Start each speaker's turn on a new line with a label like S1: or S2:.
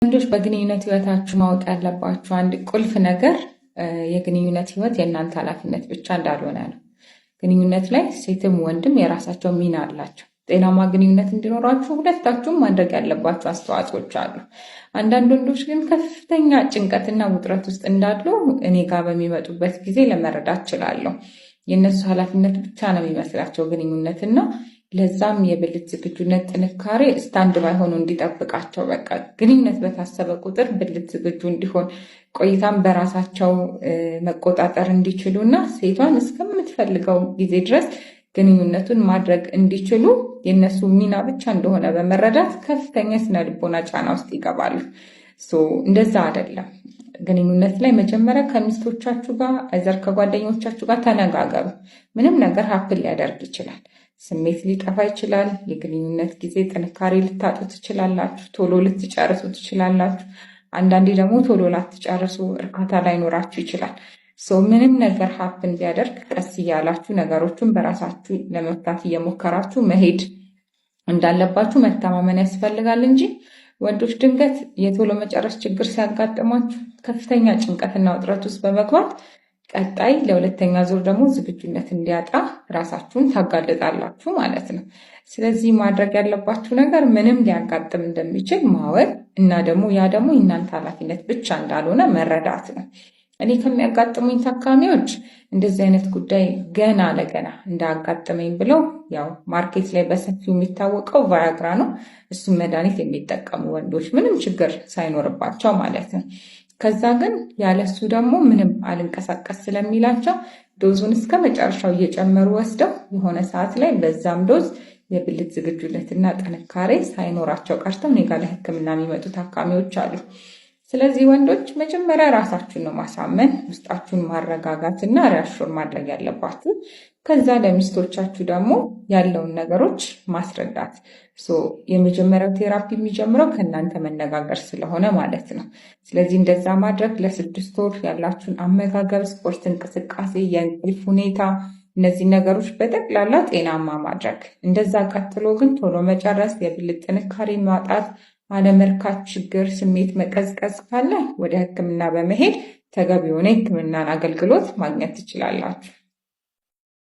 S1: ወንዶች በግንኙነት ህይወታችሁ ማወቅ ያለባችሁ አንድ ቁልፍ ነገር የግንኙነት ህይወት የእናንተ ኃላፊነት ብቻ እንዳልሆነ ነው። ግንኙነት ላይ ሴትም ወንድም የራሳቸው ሚና አላቸው። ጤናማ ግንኙነት እንዲኖራችሁ ሁለታችሁም ማድረግ ያለባችሁ አስተዋጽኦች አሉ። አንዳንድ ወንዶች ግን ከፍተኛ ጭንቀትና ውጥረት ውስጥ እንዳሉ እኔ ጋር በሚመጡበት ጊዜ ለመረዳት እችላለሁ። የእነሱ ኃላፊነት ብቻ ነው የሚመስላቸው ግንኙነትና ለዛም የብልት ዝግጁነት ጥንካሬ ስታንድ ባይ ሆኖ እንዲጠብቃቸው በቃ ግንኙነት በታሰበ ቁጥር ብልት ዝግጁ እንዲሆን ቆይታም በራሳቸው መቆጣጠር እንዲችሉና ሴቷን እስከምትፈልገው ጊዜ ድረስ ግንኙነቱን ማድረግ እንዲችሉ የነሱ ሚና ብቻ እንደሆነ በመረዳት ከፍተኛ ስነ ልቦና ጫና ውስጥ ይገባሉ። እንደዛ አይደለም። ግንኙነት ላይ መጀመሪያ ከሚስቶቻችሁ ጋር አይዘር ከጓደኞቻችሁ ጋር ተነጋገሩ። ምንም ነገር ሀፕን ሊያደርግ ይችላል። ስሜት ሊጠፋ ይችላል። የግንኙነት ጊዜ ጥንካሬ ልታጡ ትችላላችሁ። ቶሎ ልትጨርሱ ትችላላችሁ። አንዳንዴ ደግሞ ቶሎ ላትጨርሱ፣ እርካታ ላይኖራችሁ ይችላል። ምንም ነገር ሀፕን ቢያደርግ ቀስ እያላችሁ ነገሮችን በራሳችሁ ለመፍታት እየሞከራችሁ መሄድ እንዳለባችሁ መተማመን ያስፈልጋል እንጂ ወንዶች ድንገት የቶሎ መጨረስ ችግር ሲያጋጥማችሁ ከፍተኛ ጭንቀትና ውጥረት ውስጥ በመግባት ቀጣይ ለሁለተኛ ዙር ደግሞ ዝግጁነት እንዲያጣ ራሳችሁን ታጋልጣላችሁ ማለት ነው። ስለዚህ ማድረግ ያለባችሁ ነገር ምንም ሊያጋጥም እንደሚችል ማወቅ እና ደግሞ ያ ደግሞ የእናንተ ኃላፊነት ብቻ እንዳልሆነ መረዳት ነው። እኔ ከሚያጋጥሙኝ ታካሚዎች እንደዚህ አይነት ጉዳይ ገና ለገና እንዳያጋጥመኝ ብለው ያው ማርኬት ላይ በሰፊው የሚታወቀው ቫያግራ ነው። እሱም መድኃኒት የሚጠቀሙ ወንዶች ምንም ችግር ሳይኖርባቸው ማለት ነው። ከዛ ግን ያለሱ ደግሞ ምንም አልንቀሳቀስ ስለሚላቸው ዶዙን እስከ መጨረሻው እየጨመሩ ወስደው የሆነ ሰዓት ላይ በዛም ዶዝ የብልት ዝግጁነትና ጥንካሬ ሳይኖራቸው ቀርተው እኔ ጋር ለሕክምና የሚመጡ ታካሚዎች አሉ። ስለዚህ ወንዶች መጀመሪያ ራሳችሁን ነው ማሳመን፣ ውስጣችሁን ማረጋጋት እና ሪያሹር ማድረግ ያለባችሁ። ከዛ ለሚስቶቻችሁ ደግሞ ያለውን ነገሮች ማስረዳት። የመጀመሪያው ቴራፒ የሚጀምረው ከእናንተ መነጋገር ስለሆነ ማለት ነው። ስለዚህ እንደዛ ማድረግ ለ6 ወር ያላችሁን አመጋገብ፣ ስፖርት፣ እንቅስቃሴ፣ የእንቅልፍ ሁኔታ እነዚህ ነገሮች በጠቅላላ ጤናማ ማድረግ። እንደዛ ቀጥሎ ግን ቶሎ መጨረስ፣ የብልት ጥንካሬ ማጣት፣ አለመርካት ችግር፣ ስሜት መቀዝቀዝ ካለ ወደ ሕክምና በመሄድ ተገቢ የሆነ ሕክምናን አገልግሎት ማግኘት ትችላላችሁ።